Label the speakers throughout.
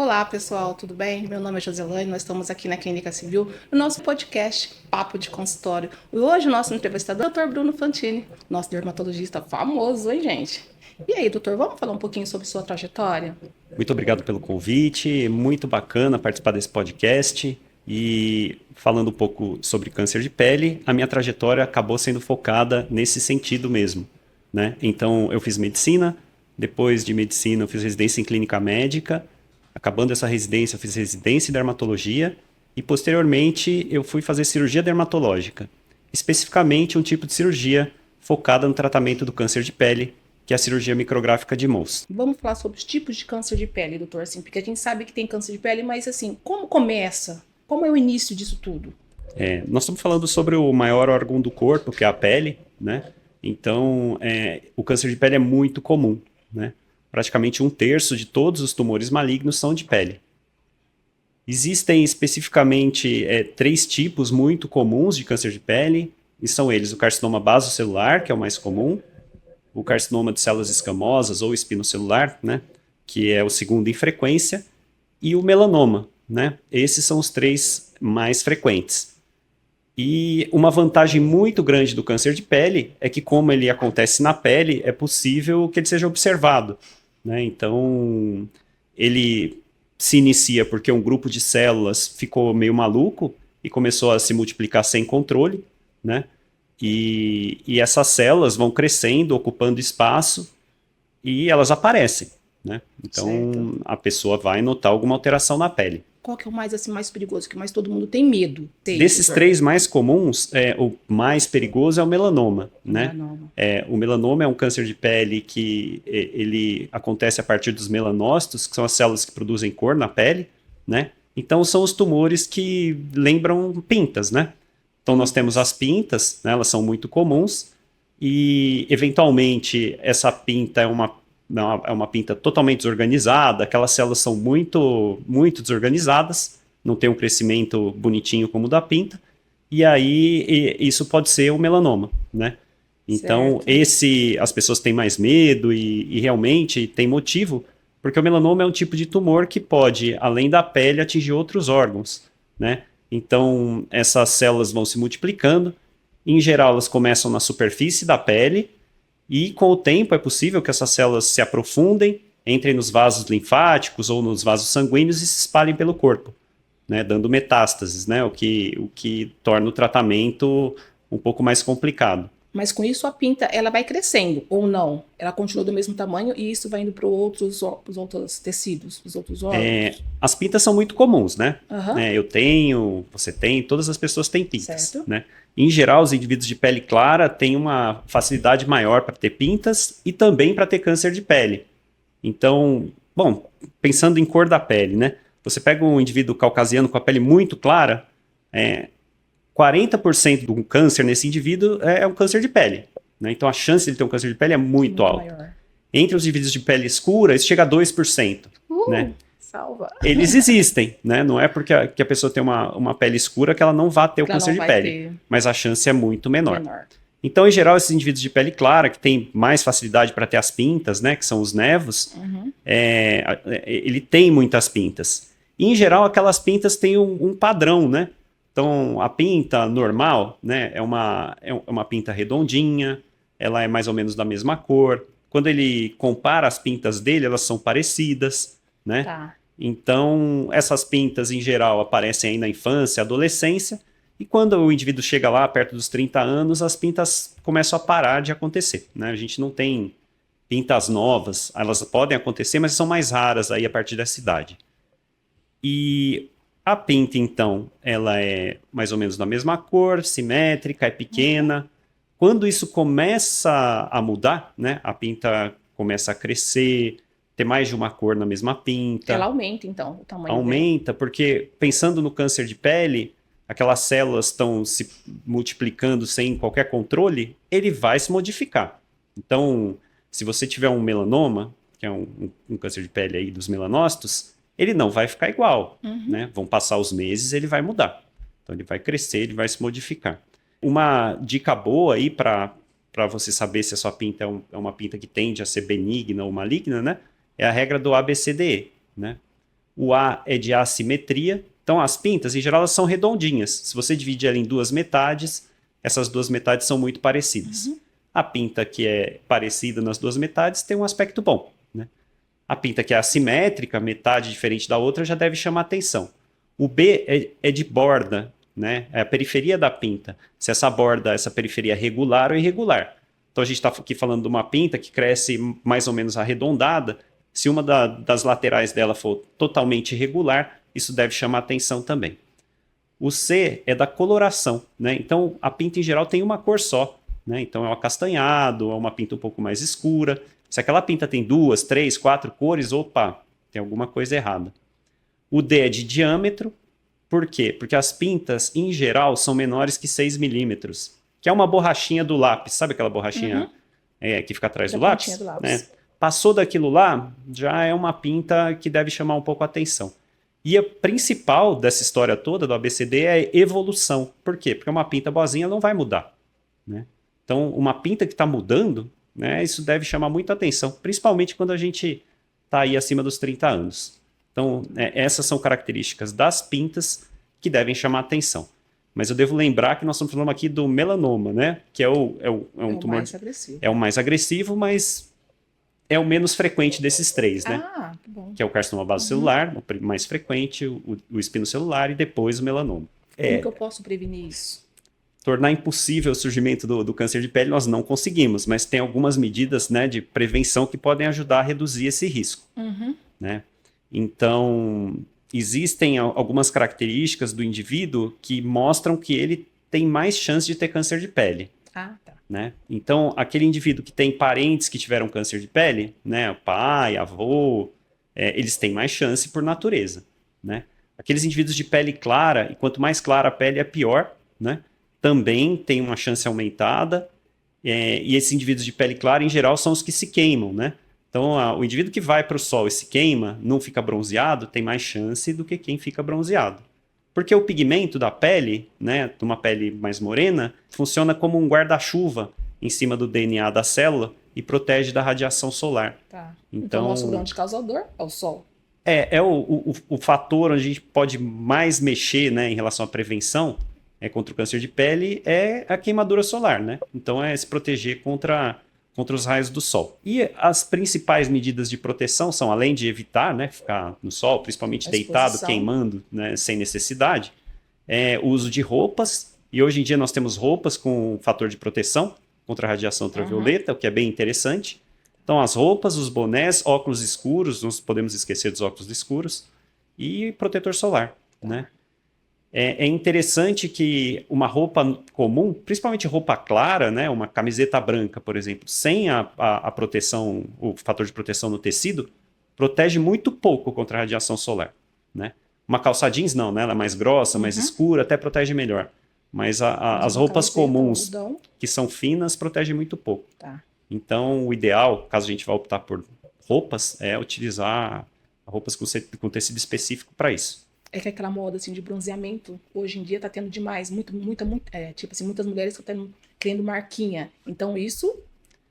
Speaker 1: Olá, pessoal, tudo bem? Meu nome é Joselane, nós estamos aqui na Clínica Civil, no nosso podcast Papo de Consultório. E hoje o nosso entrevistador é o Dr. Bruno Fantini, nosso dermatologista famoso, hein, gente? E aí, doutor, vamos falar um pouquinho sobre sua trajetória?
Speaker 2: Muito obrigado pelo convite, muito bacana participar desse podcast e falando um pouco sobre câncer de pele, a minha trajetória acabou sendo focada nesse sentido mesmo, né? Então eu fiz medicina, depois de medicina eu fiz residência em clínica médica, acabando essa residência eu fiz residência em dermatologia e posteriormente eu fui fazer cirurgia dermatológica, especificamente um tipo de cirurgia focada no tratamento do câncer de pele, que é a cirurgia micrográfica de Mohs.
Speaker 1: Vamos falar sobre os tipos de câncer de pele, doutor, assim, porque a gente sabe que tem câncer de pele, mas assim, como começa? Como é o início disso tudo?
Speaker 2: Nós estamos falando sobre o maior órgão do corpo, que é a pele, né? Então, o câncer de pele é muito comum, né? Praticamente 1/3 de todos os tumores malignos são de pele. Existem especificamente 3 tipos muito comuns de câncer de pele, e são eles o carcinoma basocelular, que é o mais comum, o carcinoma de células escamosas ou espinocelular, né? Que é o segundo em frequência, e o melanoma, né? Esses são os 3 mais frequentes. E uma vantagem muito grande do câncer de pele é que, como ele acontece na pele, é possível que ele seja observado, né? Então, ele se inicia porque um grupo de células ficou meio maluco e começou a se multiplicar sem controle, né? E essas células vão crescendo, ocupando espaço e elas aparecem, né?
Speaker 1: Certo.
Speaker 2: Então, a pessoa vai notar alguma alteração na pele.
Speaker 1: Qual que é o mais, assim, mais perigoso, que mais todo mundo tem medo? Sei,
Speaker 2: Desses
Speaker 1: doutor.
Speaker 2: 3 mais comuns, o mais perigoso é o melanoma, né?
Speaker 1: Melanoma.
Speaker 2: O melanoma é um câncer de pele que ele acontece a partir dos melanócitos, que são as células que produzem cor na pele, né? Então são os tumores que lembram pintas, né? Então nós temos as pintas, né? Elas são muito comuns e eventualmente essa pinta é uma pinta totalmente desorganizada, aquelas células são muito, muito desorganizadas, não tem um crescimento bonitinho como o da pinta, e aí isso pode ser o melanoma, né? Então,
Speaker 1: Certo.
Speaker 2: as pessoas têm mais medo e realmente tem motivo, porque o melanoma é um tipo de tumor que pode, além da pele, atingir outros órgãos, né? Então, essas células vão se multiplicando, em geral elas começam na superfície da pele, e com o tempo é possível que essas células se aprofundem, entrem nos vasos linfáticos ou nos vasos sanguíneos e se espalhem pelo corpo, né, dando metástases, né, o que torna o tratamento um pouco mais complicado.
Speaker 1: Mas com isso a pinta ela vai crescendo ou não? Ela continua do mesmo tamanho e isso vai indo para os outros tecidos, os outros órgãos?
Speaker 2: As pintas são muito comuns, né?
Speaker 1: Aham.
Speaker 2: Eu tenho, você tem, todas as pessoas têm pintas,
Speaker 1: Certo.
Speaker 2: né? Em geral, os indivíduos de pele clara têm uma facilidade maior para ter pintas e também para ter câncer de pele. Então, bom, pensando em cor da pele, né? Você pega um indivíduo caucasiano com a pele muito clara, 40% do câncer nesse indivíduo é um câncer de pele, né? Então a chance de ele ter um câncer de pele é
Speaker 1: É
Speaker 2: muito
Speaker 1: muito
Speaker 2: alta.
Speaker 1: maior.
Speaker 2: Entre os indivíduos de pele escura, isso chega a 2%, né?
Speaker 1: Salva.
Speaker 2: Eles existem, né? Não é porque que a pessoa tem uma pele escura que ela não vai ter o
Speaker 1: Que ela
Speaker 2: câncer
Speaker 1: não
Speaker 2: de
Speaker 1: vai
Speaker 2: pele,
Speaker 1: ter
Speaker 2: mas a chance é muito menor.
Speaker 1: menor.
Speaker 2: Então, em geral, esses indivíduos de pele clara, que têm mais facilidade para ter as pintas, né, que são os nevos,
Speaker 1: Uhum.
Speaker 2: ele tem muitas pintas. E, em geral, aquelas pintas têm um padrão, né? Então, a pinta normal, né, é uma pinta redondinha, ela é mais ou menos da mesma cor. Quando ele compara as pintas dele, elas são parecidas, né?
Speaker 1: Tá.
Speaker 2: Então, essas pintas, em geral, aparecem aí na infância, adolescência, e quando o indivíduo chega lá, perto dos 30 anos, as pintas começam a parar de acontecer, né? A gente não tem pintas novas, elas podem acontecer, mas são mais raras aí a partir dessa idade. E a pinta, então, ela é mais ou menos da mesma cor, simétrica, é pequena. Quando isso começa a mudar, né? A pinta começa a crescer, ter mais de uma cor na mesma
Speaker 1: Ela
Speaker 2: pinta,
Speaker 1: aumenta, então, o tamanho dela.
Speaker 2: aumenta, porque pensando no câncer de pele, aquelas células estão se multiplicando sem qualquer controle, ele vai se modificar. Então, se você tiver um melanoma, que é um câncer de pele aí dos melanócitos, ele não vai ficar igual,
Speaker 1: Uhum.
Speaker 2: né? Vão passar os meses, ele vai mudar. Então, ele vai crescer, ele vai se modificar. Uma dica boa aí para você saber se a sua pinta é uma pinta que tende a ser benigna ou maligna, né? É a regra do ABCDE, né? O A é de assimetria. Então, as pintas, em geral, elas são redondinhas. Se você divide ela em duas metades, essas duas metades são muito parecidas. A pinta que é parecida nas duas metades tem um aspecto bom, né? A pinta que é assimétrica, metade diferente da outra, já deve chamar atenção. O B é de borda, né? É a periferia da pinta. Se essa borda, essa periferia é regular ou irregular. Então, a gente está aqui falando de uma pinta que cresce mais ou menos arredondada. Se uma das laterais dela for totalmente irregular, isso deve chamar atenção também. O C é da coloração, né? Então, a pinta em geral tem uma cor só, né? Então, é um acastanhado, é uma pinta um pouco mais escura. Se aquela pinta tem 2, 3, 4 cores, opa, tem alguma coisa errada. O D é de diâmetro. Por quê? Porque as pintas, em geral, são menores que 6 milímetros, que é uma borrachinha do lápis. Sabe aquela borrachinha que fica atrás do lápis? Né? Passou daquilo lá, já é uma pinta que deve chamar um pouco a atenção. E a principal dessa história toda do ABCD é evolução. Por quê? Porque uma pinta boazinha não vai mudar, né? Então, uma pinta que está mudando, né, isso deve chamar muita atenção, principalmente quando a gente está aí acima dos 30 anos. Então, essas são características das pintas que devem chamar atenção. Mas eu devo lembrar que nós estamos falando aqui do melanoma, né? Que é um tumor
Speaker 1: mais agressivo.
Speaker 2: É o mais agressivo, mas é o menos frequente desses três, né?
Speaker 1: Que bom.
Speaker 2: Que é o carcinoma basocelular, o mais frequente, o espinocelular e depois o melanoma.
Speaker 1: Como que eu posso prevenir isso?
Speaker 2: Tornar impossível o surgimento do câncer de pele nós não conseguimos, mas tem algumas medidas, né, de prevenção que podem ajudar a reduzir esse risco, né? Então, existem algumas características do indivíduo que mostram que ele tem mais chance de ter câncer de pele.
Speaker 1: Tá.
Speaker 2: Né? Então, aquele indivíduo que tem parentes que tiveram câncer de pele, né, pai, avô, eles têm mais chance por natureza, né? Aqueles indivíduos de pele clara, e quanto mais clara a pele é pior, né? Também tem uma chance aumentada, e esses indivíduos de pele clara, em geral, são os que se queimam, né? Então, o indivíduo que vai para o sol e se queima, não fica bronzeado, tem mais chance do que quem fica bronzeado. Porque o pigmento da pele, né, de uma pele mais morena, funciona como um guarda-chuva em cima do DNA da célula e protege da radiação solar.
Speaker 1: Tá. Então o nosso grande causador é o sol.
Speaker 2: É o fator onde a gente pode mais mexer, né, em relação à prevenção contra o câncer de pele é a queimadura solar, né? Então é se proteger contra os raios do sol. E as principais medidas de proteção são, além de evitar, né, ficar no sol, principalmente deitado, queimando, né, sem necessidade, o uso de roupas. E hoje em dia nós temos roupas com fator de proteção contra a radiação ultravioleta, o que é bem interessante. Então as roupas, os bonés, óculos escuros, não podemos esquecer dos óculos escuros, e protetor solar, né? É interessante que uma roupa comum, principalmente roupa clara, né, uma camiseta branca, por exemplo, sem a proteção, o fator de proteção no tecido, protege muito pouco contra a radiação solar, né? Uma calça jeans não, né? Ela é mais grossa, mais escura, até protege melhor. Mas as roupas comuns, que são finas, protegem muito pouco.
Speaker 1: Tá.
Speaker 2: Então, o ideal, caso a gente vá optar por roupas, é utilizar roupas com tecido específico para isso.
Speaker 1: É que aquela moda assim de bronzeamento hoje em dia tá tendo demais, tipo assim, muitas mulheres estão querendo marquinha. Então isso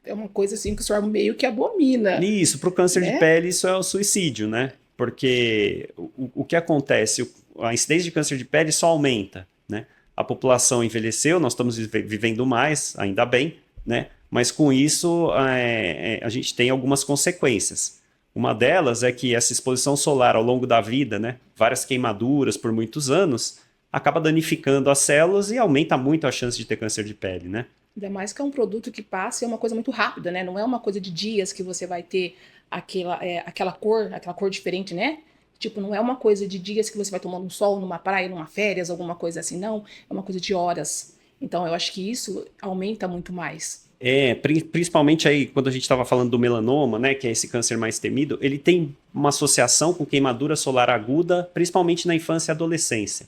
Speaker 1: é uma coisa assim que o senhor meio que abomina.
Speaker 2: Isso, para o câncer de pele isso é o suicídio, né? Porque o que acontece, a incidência de câncer de pele só aumenta, né? A população envelheceu, nós estamos vivendo mais, ainda bem, né? Mas com isso a gente tem algumas consequências. Uma delas é que essa exposição solar ao longo da vida, né, várias queimaduras por muitos anos, acaba danificando as células e aumenta muito a chance de ter câncer de pele, né?
Speaker 1: Ainda mais que é um produto que passa e é uma coisa muito rápida, né? Não é uma coisa de dias que você vai ter aquela cor diferente, né? Tipo, não é uma coisa de dias que você vai tomando um sol numa praia, numa férias, alguma coisa assim, não. É uma coisa de horas. Então, eu acho que isso aumenta muito mais.
Speaker 2: Principalmente aí quando a gente estava falando do melanoma, né, que é esse câncer mais temido, ele tem uma associação com queimadura solar aguda, principalmente na infância e adolescência.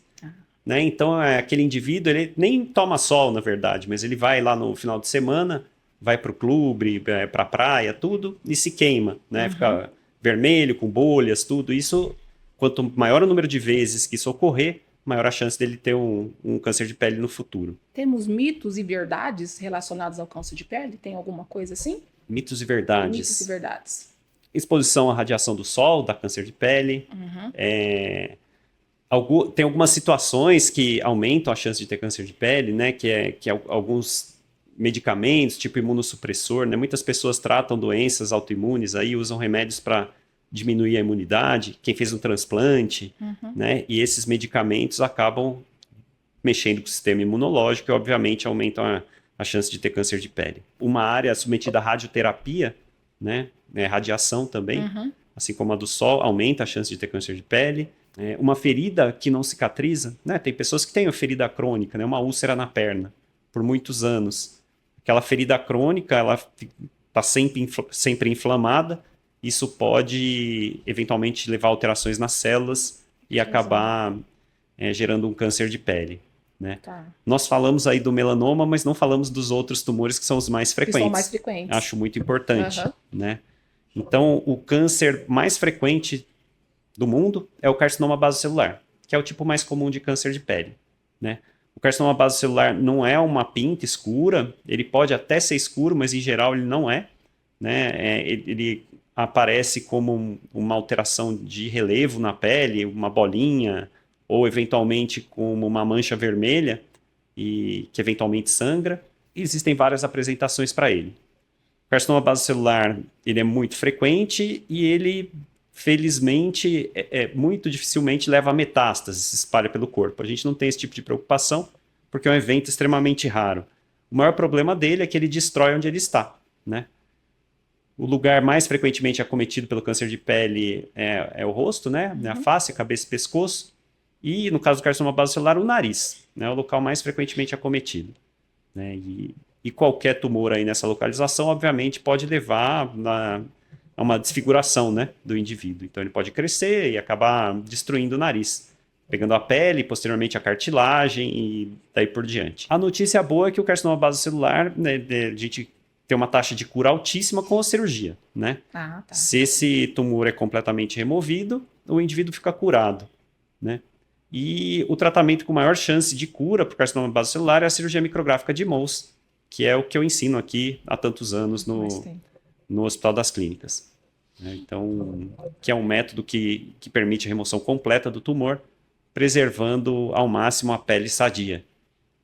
Speaker 2: Né? Então, aquele indivíduo, ele nem toma sol, na verdade, mas ele vai lá no final de semana, vai para o clube, para a praia, tudo, e se queima, né? Fica vermelho, com bolhas, tudo. Isso, quanto maior o número de vezes que isso ocorrer, maior a chance dele ter um câncer de pele no futuro.
Speaker 1: Temos mitos e verdades relacionados ao câncer de pele? Tem alguma coisa assim?
Speaker 2: Mitos e verdades.
Speaker 1: Mitos e verdades.
Speaker 2: Exposição à radiação do sol dá câncer de pele. Tem algumas situações que aumentam a chance de ter câncer de pele, né? Que alguns medicamentos, tipo imunossupressor, né? Muitas pessoas tratam doenças autoimunes, aí usam remédios para diminuir a imunidade. Quem fez um transplante, né? E esses medicamentos acabam mexendo com o sistema imunológico e, obviamente, aumentam a chance de ter câncer de pele. Uma área submetida à radioterapia, né? Radiação também, assim como a do sol, aumenta a chance de ter câncer de pele. Uma ferida que não cicatriza, né? Tem pessoas que têm uma ferida crônica, né? Uma úlcera na perna, por muitos anos. Aquela ferida crônica, ela está sempre inflamada. Isso pode, eventualmente, levar a alterações nas células e acabar gerando um câncer de pele. Né?
Speaker 1: Tá.
Speaker 2: Nós falamos aí do melanoma, mas não falamos dos outros tumores que são os mais frequentes.
Speaker 1: Que são mais frequentes.
Speaker 2: Acho muito importante. Né? Então, o câncer mais frequente do mundo é o carcinoma basocelular, que é o tipo mais comum de câncer de pele. Né? O carcinoma basocelular não é uma pinta escura, ele pode até ser escuro, mas em geral ele não é. Né? Ele aparece como uma alteração de relevo na pele, uma bolinha, ou eventualmente como uma mancha vermelha, e que eventualmente sangra. E existem várias apresentações para ele. O carcinoma basocelular ele é muito frequente e ele, felizmente, muito dificilmente leva a metástase, se espalha pelo corpo. A gente não tem esse tipo de preocupação, porque é um evento extremamente raro. O maior problema dele é que ele destrói onde ele está. Né? O lugar mais frequentemente acometido pelo câncer de pele é o rosto, né? A face, a cabeça e pescoço. E, no caso do carcinoma basocelular, o nariz, né? O local mais frequentemente acometido. Né? E qualquer tumor aí nessa localização, obviamente, pode levar a uma desfiguração, né, do indivíduo. Então, ele pode crescer e acabar destruindo o nariz, pegando a pele, posteriormente a cartilagem e daí por diante. A notícia boa é que o carcinoma basocelular, né, a gente tem uma taxa de cura altíssima com a cirurgia. Né?
Speaker 1: Tá.
Speaker 2: Se esse tumor é completamente removido, o indivíduo fica curado. Né? E o tratamento com maior chance de cura para o carcinoma basocelular é a cirurgia micrográfica de Mohs, que é o que eu ensino aqui há tantos anos no Hospital das Clínicas. Então, que é um método que permite a remoção completa do tumor, preservando ao máximo a pele sadia.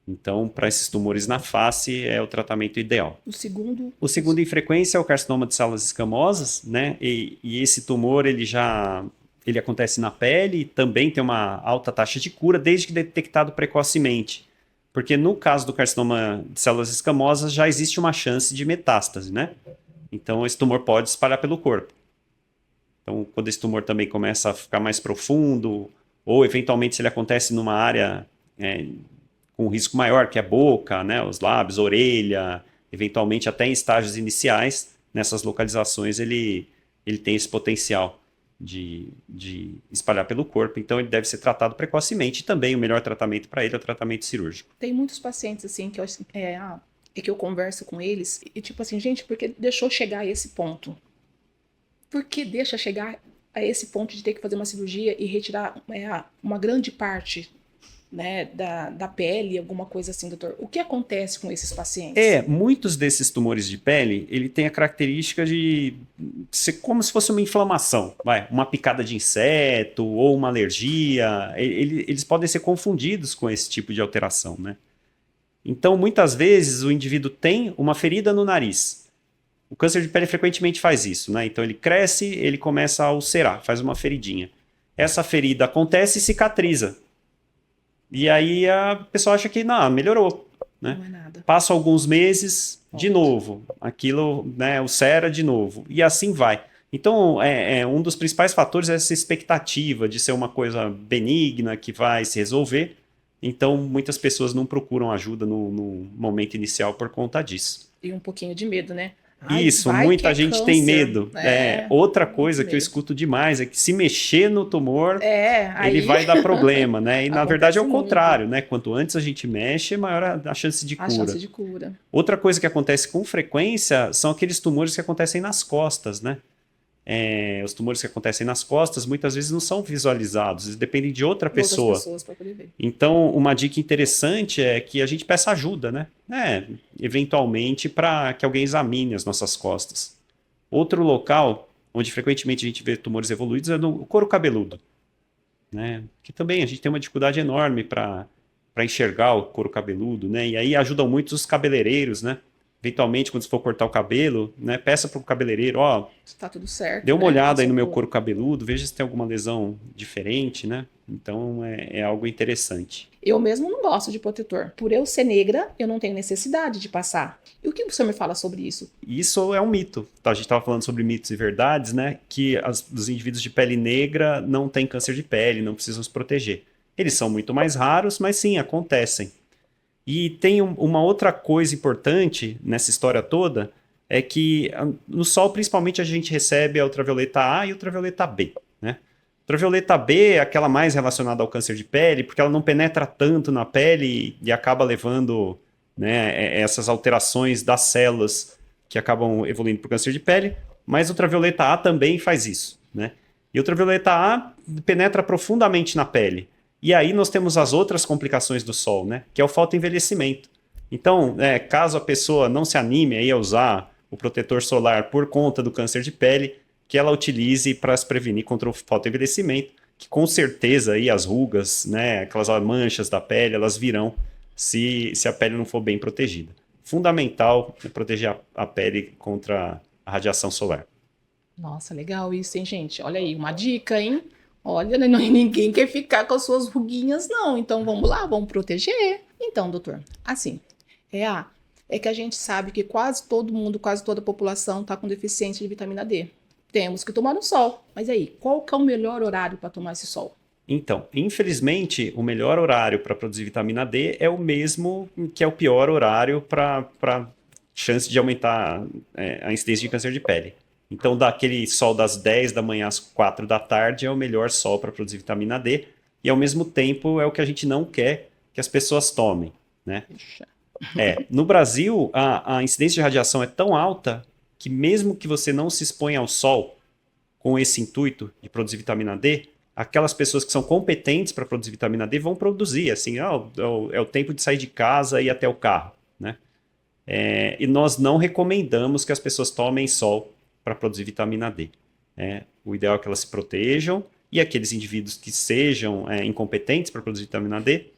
Speaker 2: Então, para esses tumores na face, é o tratamento ideal. O segundo em frequência é o carcinoma de células escamosas, né? E esse tumor, ele acontece na pele e também tem uma alta taxa de cura, desde que detectado precocemente. Porque no caso do carcinoma de células escamosas, já existe uma chance de metástase, né? Então, esse tumor pode espalhar pelo corpo. Então, quando esse tumor também começa a ficar mais profundo, ou eventualmente se ele acontece numa área com um risco maior, que é a boca, né, os lábios, orelha, eventualmente até em estágios iniciais, nessas localizações ele tem esse potencial de espalhar pelo corpo, então ele deve ser tratado precocemente e também o melhor tratamento para ele é o tratamento cirúrgico.
Speaker 1: Tem muitos pacientes assim que eu converso com eles e tipo assim, gente, por que deixou chegar a esse ponto? Por que deixa chegar a esse ponto de ter que fazer uma cirurgia e retirar uma grande parte, né, da pele, alguma coisa assim, doutor? O que acontece com esses pacientes?
Speaker 2: Muitos desses tumores de pele, ele tem a característica de ser como se fosse uma inflamação, uma picada de inseto ou uma alergia. Eles podem ser confundidos com esse tipo de alteração, né? Então, muitas vezes, o indivíduo tem uma ferida no nariz. O câncer de pele frequentemente faz isso, né? Então, ele cresce, ele começa a ulcerar, faz uma feridinha. Essa ferida acontece e cicatriza. E aí a pessoa acha que não, melhorou. Né?
Speaker 1: Não é nada.
Speaker 2: Passa alguns meses, de novo, aquilo, né, ulcera de novo, e assim vai. Então, um dos principais fatores é essa expectativa de ser uma coisa benigna que vai se resolver. Então, muitas pessoas não procuram ajuda no momento inicial por conta disso.
Speaker 1: E um pouquinho de medo, né?
Speaker 2: Isso, muita gente tem medo. Outra coisa que eu escuto demais é que se mexer no tumor, ele vai dar problema, né? E na verdade é o contrário, né? Quanto antes a gente mexe, maior a chance de cura. Outra coisa que acontece com frequência são aqueles tumores que acontecem nas costas, né? Os tumores que acontecem nas costas muitas vezes não são visualizados, eles dependem de outra pessoa.
Speaker 1: Outras pessoas para poder ver.
Speaker 2: Então, uma dica interessante é que a gente peça ajuda, né? Eventualmente para que alguém examine as nossas costas. Outro local onde frequentemente a gente vê tumores evoluídos, é no couro cabeludo, né? Que também a gente tem uma dificuldade enorme para enxergar o couro cabeludo, né? E aí ajudam muito os cabeleireiros, né? Eventualmente, quando você for cortar o cabelo, né? Peça para o cabeleireiro, ó,
Speaker 1: Está tudo certo,
Speaker 2: dê uma
Speaker 1: né?
Speaker 2: olhada aí
Speaker 1: Seu
Speaker 2: no meu
Speaker 1: couro.
Speaker 2: couro cabeludo, veja se tem alguma lesão diferente, né? Então é algo interessante.
Speaker 1: Eu mesmo não gosto de protetor. Por eu ser negra, eu não tenho necessidade de passar. E o que o senhor me fala sobre isso?
Speaker 2: Isso é um mito. Tá, a gente estava falando sobre mitos e verdades, né? Que os indivíduos de pele negra não têm câncer de pele, não precisam se proteger. Eles são muito mais raros, mas sim, acontecem. E tem uma outra coisa importante nessa história toda, é que no sol, principalmente, a gente recebe a ultravioleta A e a ultravioleta B, né? Ultravioleta B é aquela mais relacionada ao câncer de pele, porque ela não penetra tanto na pele e acaba levando, né, essas alterações das células que acabam evoluindo para o câncer de pele, mas ultravioleta A também faz isso, né? E ultravioleta A penetra profundamente na pele. E aí nós temos as outras complicações do sol, né? Que é o fotoenvelhecimento. Então, caso a pessoa não se anime aí a usar o protetor solar por conta do câncer de pele, que ela utilize para se prevenir contra o fotoenvelhecimento, que com certeza aí as rugas, né, aquelas manchas da pele, elas virão se a pele não for bem protegida. Fundamental é proteger a pele contra a radiação solar.
Speaker 1: Nossa, legal isso, hein, gente? Olha aí, uma dica, hein? Olha, ninguém quer ficar com as suas ruguinhas, não. Então vamos lá, vamos proteger. Então, doutor, assim, é que a gente sabe que quase todo mundo, quase toda a população está com deficiência de vitamina D. Temos que tomar no sol. Mas aí, qual que é o melhor horário para tomar esse sol?
Speaker 2: Então, infelizmente, o melhor horário para produzir vitamina D é o mesmo que é o pior horário para chance de aumentar a incidência de câncer de pele. Então, daquele sol das 10 da manhã às 4 da tarde é o melhor sol para produzir vitamina D e, ao mesmo tempo, é o que a gente não quer que as pessoas tomem, né?
Speaker 1: Puxa.
Speaker 2: No Brasil, a incidência de radiação é tão alta que mesmo que você não se exponha ao sol com esse intuito de produzir vitamina D, aquelas pessoas que são competentes para produzir vitamina D vão produzir, assim, é o tempo de sair de casa e ir até o carro, né? E nós não recomendamos que as pessoas tomem sol para produzir vitamina D. O ideal é que elas se protejam e aqueles indivíduos que sejam incompetentes para produzir vitamina D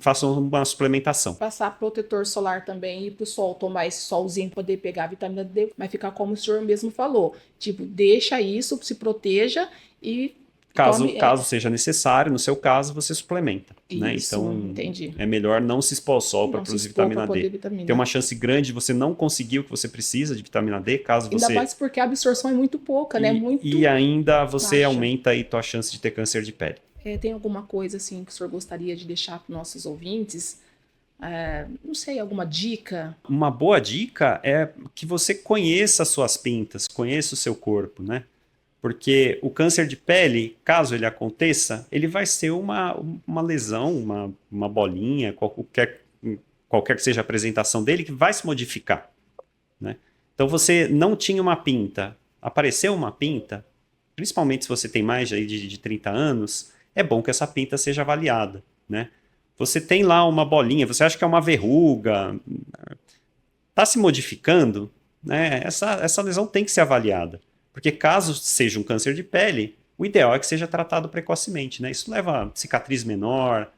Speaker 2: façam uma suplementação.
Speaker 1: Passar protetor solar também e ir pro sol, tomar esse solzinho, poder pegar a vitamina D, vai ficar como o senhor mesmo falou. Tipo, deixa isso, se proteja e
Speaker 2: Caso seja necessário, no seu caso, você suplementa. Né?
Speaker 1: Isso,
Speaker 2: Então,
Speaker 1: entendi.
Speaker 2: é melhor não se expor ao sol para
Speaker 1: Não se
Speaker 2: produzir
Speaker 1: expor
Speaker 2: vitamina
Speaker 1: pra poder
Speaker 2: D.
Speaker 1: vitamina.
Speaker 2: Tem uma chance grande de você não conseguir o que você precisa de vitamina D, caso
Speaker 1: Ainda
Speaker 2: você...
Speaker 1: mais porque a absorção é muito pouca, né?
Speaker 2: E ainda você
Speaker 1: baixa.
Speaker 2: aumenta aí tua chance de ter câncer de pele.
Speaker 1: Tem alguma coisa assim que o senhor gostaria de deixar para nossos ouvintes? Não sei, alguma dica?
Speaker 2: Uma boa dica é que você conheça as suas pintas, conheça o seu corpo, né? Porque o câncer de pele, caso ele aconteça, ele vai ser uma lesão, uma bolinha, qualquer que seja a apresentação dele, que vai se modificar, né? Então você não tinha uma pinta, apareceu uma pinta, principalmente se você tem mais de 30 anos, é bom que essa pinta seja avaliada, né? Você tem lá uma bolinha, você acha que é uma verruga, está se modificando, né? Essa lesão tem que ser avaliada. Porque caso seja um câncer de pele, o ideal é que seja tratado precocemente, né? Isso leva a cicatriz menor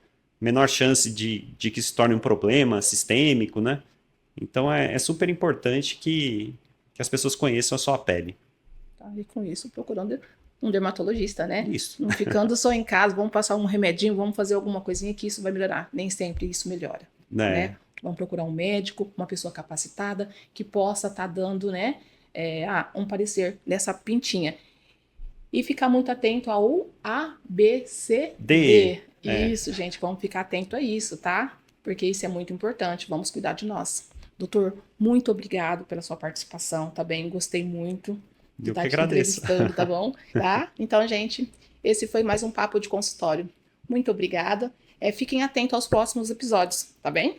Speaker 2: chance de que se torne um problema sistêmico, né? Então é super importante que as pessoas conheçam a sua pele.
Speaker 1: Tá, e com isso, procurando um dermatologista, né?
Speaker 2: Isso.
Speaker 1: Não ficando só em casa, vamos passar um remedinho, vamos fazer alguma coisinha que isso vai melhorar. Nem sempre isso melhora, né? Vamos procurar um médico, uma pessoa capacitada, que possa estar dando, né? Um parecer nessa pintinha. E ficar muito atento ao A, B, C, D. Isso, gente, vamos ficar atento a isso, tá? Porque isso é muito importante, vamos cuidar de nós. Doutor, muito obrigado pela sua participação, tá bem? Gostei muito de estar
Speaker 2: que
Speaker 1: te
Speaker 2: agradeço.
Speaker 1: entrevistando, tá bom? Tá? Então, gente, esse foi mais um Papo de Consultório. Muito obrigada. Fiquem atentos aos próximos episódios, tá bem?